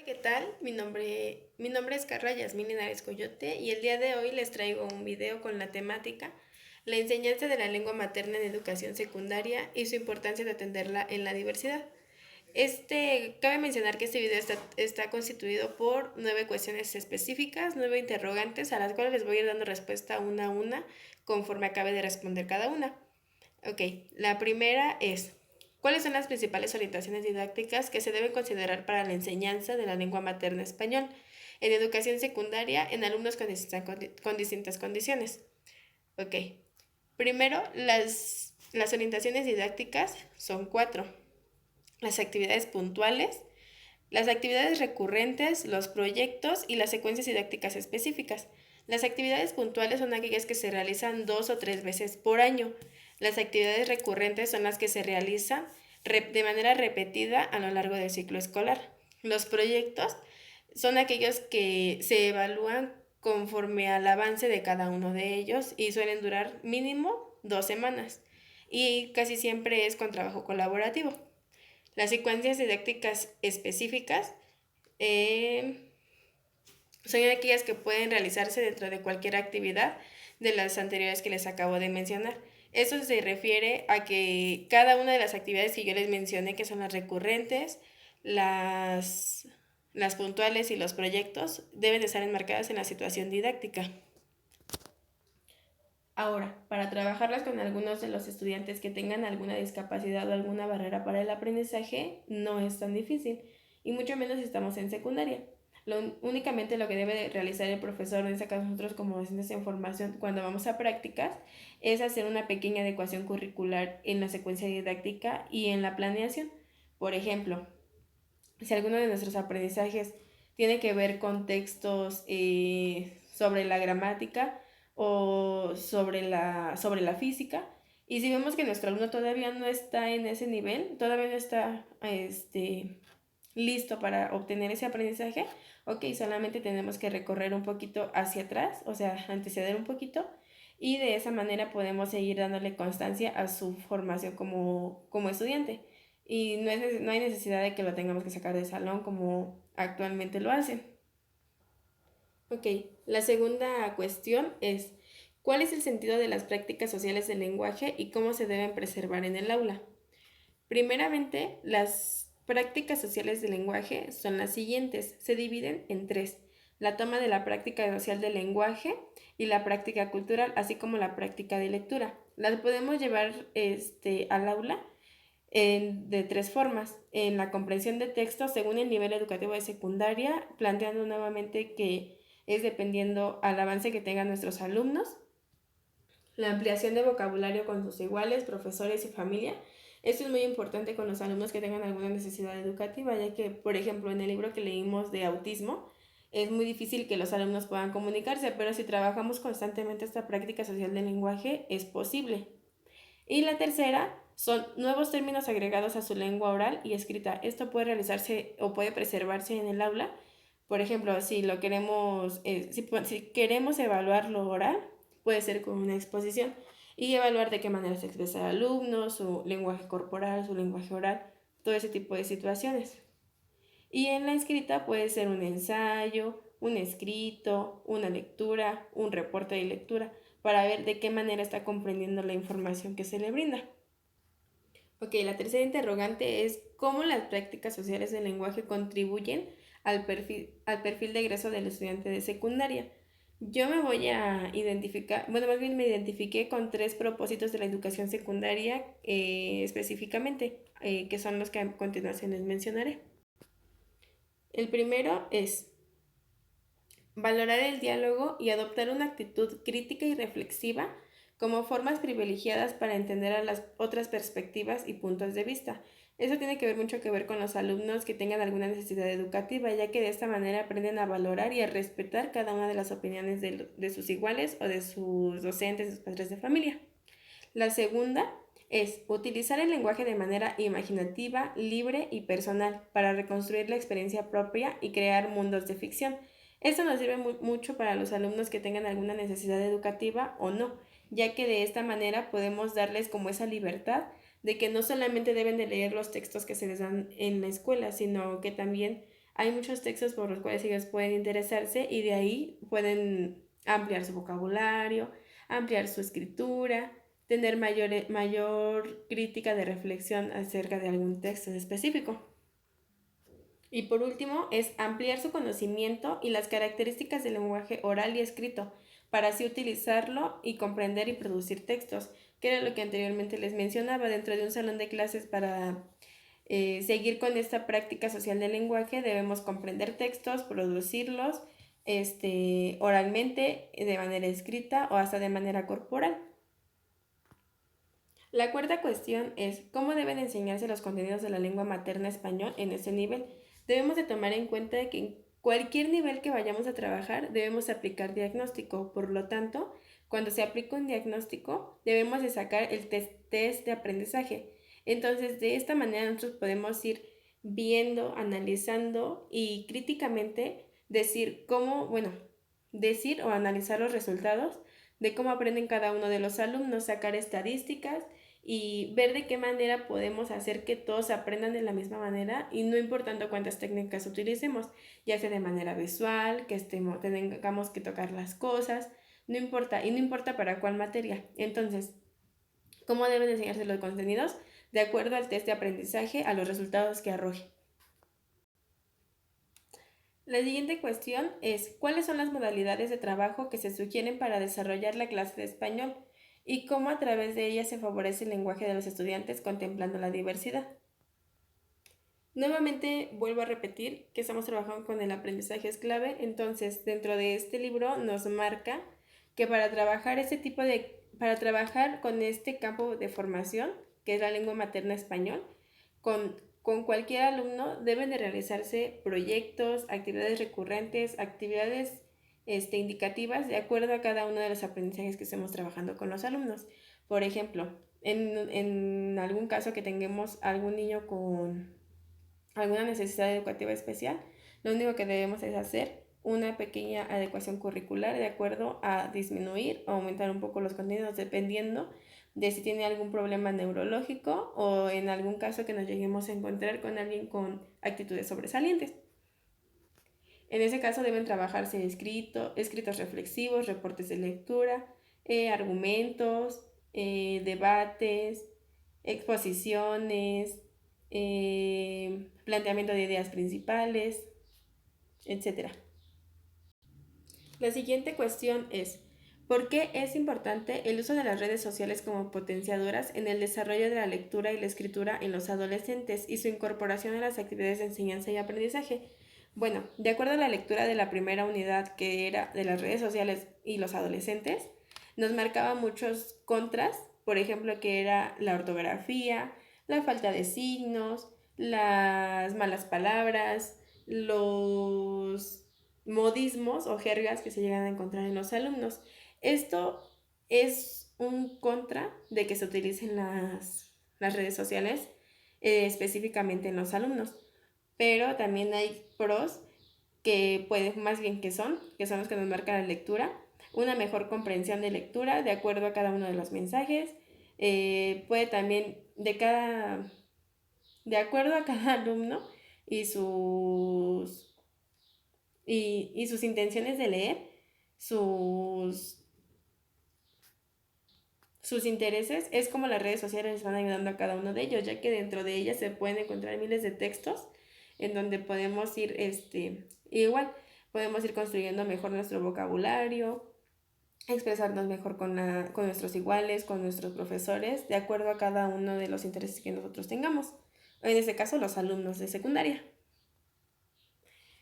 ¿Qué tal? Mi nombre es Carla Yasmín Linares Coyote y el día de hoy les traigo un video con la temática La enseñanza de la lengua materna en educación secundaria y su importancia de atenderla en la diversidad. Cabe mencionar que este video está constituido por 9 cuestiones específicas, 9 interrogantes a las cuales les voy a ir dando respuesta una a una conforme acabe de responder cada una. Ok, la primera es, ¿cuáles son las principales orientaciones didácticas que se deben considerar para la enseñanza de la lengua materna español en educación secundaria en alumnos con distintas condiciones? Ok, primero, las orientaciones didácticas son 4. Las actividades puntuales, las actividades recurrentes, los proyectos y las secuencias didácticas específicas. Las actividades puntuales son aquellas que se realizan 2 o 3 veces por año. Las actividades recurrentes son las que se realizan de manera repetida a lo largo del ciclo escolar. Los proyectos son aquellos que se evalúan conforme al avance de cada uno de ellos y suelen durar mínimo 2 semanas y casi siempre es con trabajo colaborativo. Las secuencias didácticas específicas eh, son aquellas que pueden realizarse dentro de cualquier actividad de las anteriores que les acabo de mencionar. Eso se refiere a que cada una de las actividades que yo les mencioné, que son las recurrentes, las, las puntuales y los proyectos, deben de estar enmarcadas en la situación didáctica. Ahora, para trabajarlas con algunos de los estudiantes que tengan alguna discapacidad o alguna barrera para el aprendizaje, no es tan difícil, y mucho menos si estamos en secundaria. Únicamente lo que debe realizar el profesor, en este caso nosotros como docentes en formación, cuando vamos a prácticas, es hacer una pequeña adecuación curricular en la secuencia didáctica y en la planeación. Por ejemplo, si alguno de nuestros aprendizajes tiene que ver con textos sobre la gramática o sobre la física, y si vemos que nuestro alumno todavía no está en ese nivel, todavía no está listo para obtener ese aprendizaje, ok, solamente tenemos que recorrer un poquito hacia atrás, o sea, anteceder un poquito, y de esa manera podemos seguir dándole constancia a su formación como estudiante. Y no hay necesidad de que lo tengamos que sacar del salón como actualmente lo hacen. Ok, la segunda cuestión es, ¿cuál es el sentido de las prácticas sociales del lenguaje y cómo se deben preservar en el aula? Primeramente, las prácticas sociales del lenguaje son las siguientes. Se dividen en 3. La toma de la práctica social del lenguaje y la práctica cultural, así como la práctica de lectura. Las podemos llevar al aula de 3 formas. En la comprensión de textos según el nivel educativo de secundaria, planteando nuevamente que es dependiendo al avance que tengan nuestros alumnos. La ampliación de vocabulario con sus iguales, profesores y familia. Esto es muy importante con los alumnos que tengan alguna necesidad educativa, ya que, por ejemplo, en el libro que leímos de autismo, es muy difícil que los alumnos puedan comunicarse, pero si trabajamos constantemente esta práctica social del lenguaje, es posible. Y la tercera son nuevos términos agregados a su lengua oral y escrita. Esto puede realizarse o puede preservarse en el aula. Por ejemplo, si queremos evaluar lo oral, puede ser con una exposición y evaluar de qué manera se expresa el alumno, su lenguaje corporal, su lenguaje oral, todo ese tipo de situaciones. Y en la escrita puede ser un ensayo, un escrito, una lectura, un reporte de lectura, para ver de qué manera está comprendiendo la información que se le brinda. Ok, la tercera interrogante es cómo las prácticas sociales del lenguaje contribuyen al perfil de egreso del estudiante de secundaria. Yo me voy a identificar, bueno, más bien me identifiqué con 3 propósitos de la educación secundaria específicamente, que son los que a continuación les mencionaré. El primero es valorar el diálogo y adoptar una actitud crítica y reflexiva como formas privilegiadas para entender a las otras perspectivas y puntos de vista. Eso tiene que ver mucho que ver con los alumnos que tengan alguna necesidad educativa, ya que de esta manera aprenden a valorar y a respetar cada una de las opiniones de sus iguales o de sus docentes, de sus padres de familia. La segunda es utilizar el lenguaje de manera imaginativa, libre y personal para reconstruir la experiencia propia y crear mundos de ficción. Esto nos sirve mucho para los alumnos que tengan alguna necesidad educativa o no, ya que de esta manera podemos darles como esa libertad de que no solamente deben de leer los textos que se les dan en la escuela, sino que también Hay muchos textos por los cuales ellos pueden interesarse y de ahí pueden ampliar su vocabulario, ampliar su escritura, tener mayor crítica de reflexión acerca de algún texto en específico. Y por último, es ampliar su conocimiento y las características del lenguaje oral y escrito, para así utilizarlo y comprender y producir textos, que era lo que anteriormente les mencionaba. Dentro de un salón de clases, para seguir con esta práctica social del lenguaje, debemos comprender textos, producirlos oralmente, de manera escrita o hasta de manera corporal. La cuarta cuestión es cómo deben enseñarse los contenidos de la lengua materna español en este nivel. Debemos de tomar en cuenta que en cualquier nivel que vayamos a trabajar debemos aplicar diagnóstico. Por lo tanto, cuando se aplica un diagnóstico, debemos de sacar el test de aprendizaje. Entonces, de esta manera nosotros podemos ir viendo, analizando y críticamente decir o analizar los resultados de cómo aprenden cada uno de los alumnos, sacar estadísticas y ver de qué manera podemos hacer que todos aprendan de la misma manera, y no importando cuántas técnicas utilicemos, ya sea de manera visual, que tengamos que tocar las cosas, no importa, y no importa para cuál materia. Entonces, ¿cómo deben enseñarse los contenidos? De acuerdo al test de aprendizaje, a los resultados que arroje. La siguiente cuestión es, ¿cuáles son las modalidades de trabajo que se sugieren para desarrollar la clase de español y cómo a través de ellas se favorece el lenguaje de los estudiantes contemplando la diversidad? Nuevamente vuelvo a repetir que estamos trabajando con el aprendizaje es clave. Entonces, dentro de este libro nos marca que para trabajar con este campo de formación, que es la lengua materna español, con cualquier alumno deben de realizarse proyectos, actividades recurrentes, actividades indicativas de acuerdo a cada uno de los aprendizajes que estemos trabajando con los alumnos. Por ejemplo, en algún caso que tengamos algún niño con alguna necesidad educativa especial, lo único que debemos es hacer una pequeña adecuación curricular de acuerdo a disminuir o aumentar un poco los contenidos, dependiendo de si tiene algún problema neurológico o en algún caso que nos lleguemos a encontrar con alguien con actitudes sobresalientes. En ese caso deben trabajarse escritos reflexivos, reportes de lectura, argumentos, debates, exposiciones, planteamiento de ideas principales, etc. La siguiente cuestión es, ¿por qué es importante el uso de las redes sociales como potenciadoras en el desarrollo de la lectura y la escritura en los adolescentes y su incorporación a las actividades de enseñanza y aprendizaje? Bueno, de acuerdo a la lectura de la primera unidad, que era de las redes sociales y los adolescentes, nos marcaba muchos contras, por ejemplo, que era la ortografía, la falta de signos, las malas palabras, los modismos o jergas que se llegan a encontrar en los alumnos. Esto es un contra de que se utilicen las redes sociales, específicamente en los alumnos, pero también hay pros que pueden, más bien que son los que nos marca la lectura, una mejor comprensión de lectura de acuerdo a cada uno de los mensajes, puede también de acuerdo a cada alumno y sus intenciones de leer, sus, sus intereses, es como las redes sociales les van ayudando a cada uno de ellos, ya que dentro de ellas se pueden encontrar miles de textos en donde podemos ir, igual, podemos ir construyendo mejor nuestro vocabulario, expresarnos mejor con nuestros iguales, con nuestros profesores, de acuerdo a cada uno de los intereses que nosotros tengamos. En este caso, los alumnos de secundaria.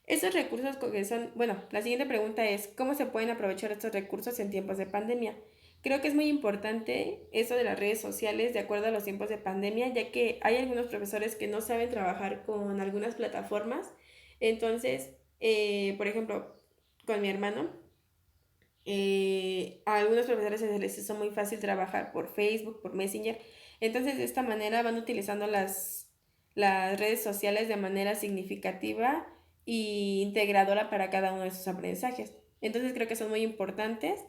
Estos recursos que son, bueno, la siguiente pregunta es, ¿cómo se pueden aprovechar estos recursos en tiempos de pandemia? Creo que es muy importante eso de las redes sociales de acuerdo a los tiempos de pandemia, ya que hay algunos profesores que no saben trabajar con algunas plataformas. Entonces, por ejemplo, con mi hermano, a algunos profesores se les hizo muy fácil trabajar por Facebook, por Messenger. Entonces, de esta manera van utilizando las redes sociales de manera significativa e integradora para cada uno de sus aprendizajes. Entonces, creo que son muy importantes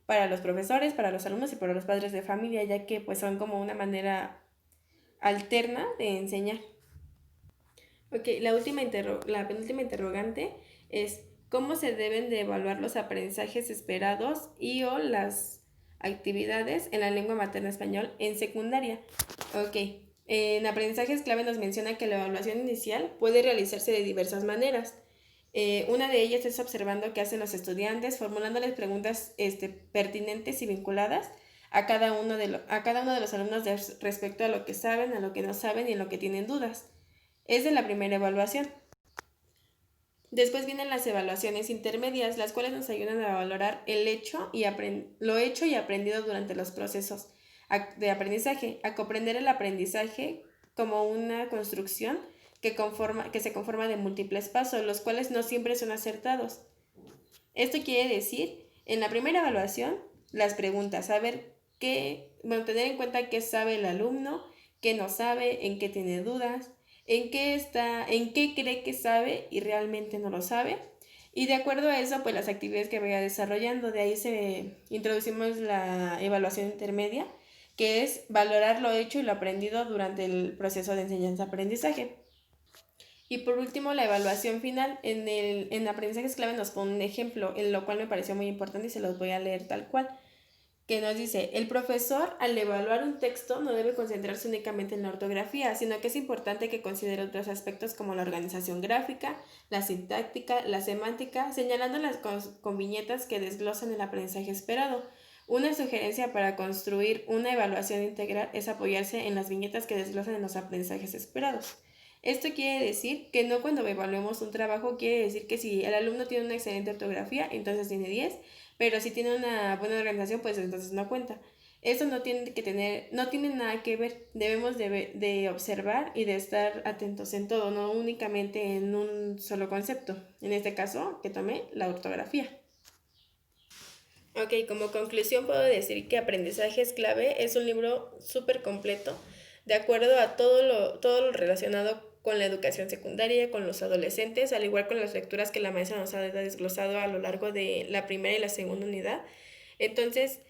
para los profesores, para los alumnos y para los padres de familia, ya que pues son como una manera alterna de enseñar. Ok, la penúltima interrogante es ¿cómo se deben de evaluar los aprendizajes esperados y o las actividades en la lengua materna español en secundaria? Ok, en aprendizajes clave nos menciona que la evaluación inicial puede realizarse de diversas maneras. Una de ellas es observando qué hacen los estudiantes, formulándoles preguntas pertinentes y vinculadas a cada uno de los alumnos respecto a lo que saben, a lo que no saben y en lo que tienen dudas. Es de la primera evaluación. Después vienen las evaluaciones intermedias, las cuales nos ayudan a valorar lo hecho y aprendido durante los procesos de aprendizaje, a comprender el aprendizaje como una construcción que se conforma de múltiples pasos, los cuales no siempre son acertados. Esto quiere decir, en la primera evaluación, las preguntas, saber tener en cuenta qué sabe el alumno, qué no sabe, en qué tiene dudas, en qué cree que sabe y realmente no lo sabe. Y de acuerdo a eso, pues las actividades que vaya desarrollando, de ahí introducimos la evaluación intermedia, que es valorar lo hecho y lo aprendido durante el proceso de enseñanza-aprendizaje. Y por último, la evaluación final. En aprendizajes clave nos pone un ejemplo, en lo cual me pareció muy importante y se los voy a leer tal cual, que nos dice, el profesor al evaluar un texto no debe concentrarse únicamente en la ortografía, sino que es importante que considere otros aspectos como la organización gráfica, la sintáctica, la semántica, señalándolas con viñetas que desglosan el aprendizaje esperado. Una sugerencia para construir una evaluación integral es apoyarse en las viñetas que desglosan los aprendizajes esperados. Esto quiere decir que no cuando evaluemos un trabajo quiere decir que si el alumno tiene una excelente ortografía, entonces tiene 10, pero si tiene una buena organización, pues entonces no cuenta. Eso no tiene nada que ver. Debemos de observar y de estar atentos en todo, no únicamente en un solo concepto. En este caso, que tomé la ortografía. Ok, como conclusión puedo decir que Aprendizaje es clave es un libro súper completo, de acuerdo a todo lo relacionado con la educación secundaria, con los adolescentes, al igual con las lecturas que la maestra nos ha desglosado a lo largo de la primera y la segunda unidad. Entonces,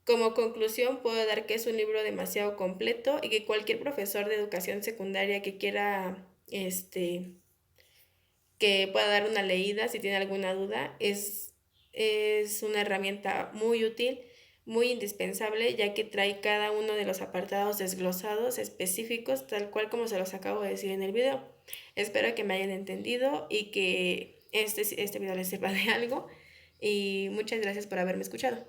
como conclusión puedo dar que es un libro demasiado completo y que cualquier profesor de educación secundaria que quiera, que pueda dar una leída si tiene alguna duda, es una herramienta muy útil, muy indispensable, ya que trae cada uno de los apartados desglosados específicos, tal cual como se los acabo de decir en el video. Espero que me hayan entendido y que este video les sirva de algo. Y muchas gracias por haberme escuchado.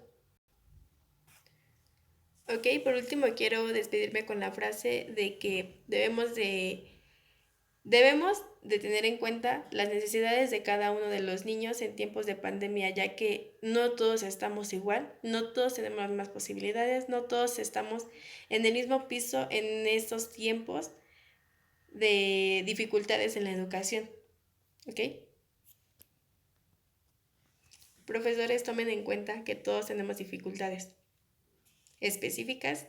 Ok, por último quiero despedirme con la frase de que debemos de tener en cuenta las necesidades de cada uno de los niños en tiempos de pandemia, ya que no todos estamos igual, no todos tenemos las mismas posibilidades, no todos estamos en el mismo piso en estos tiempos de dificultades en la educación. ¿Ok? Profesores, tomen en cuenta que todos tenemos dificultades específicas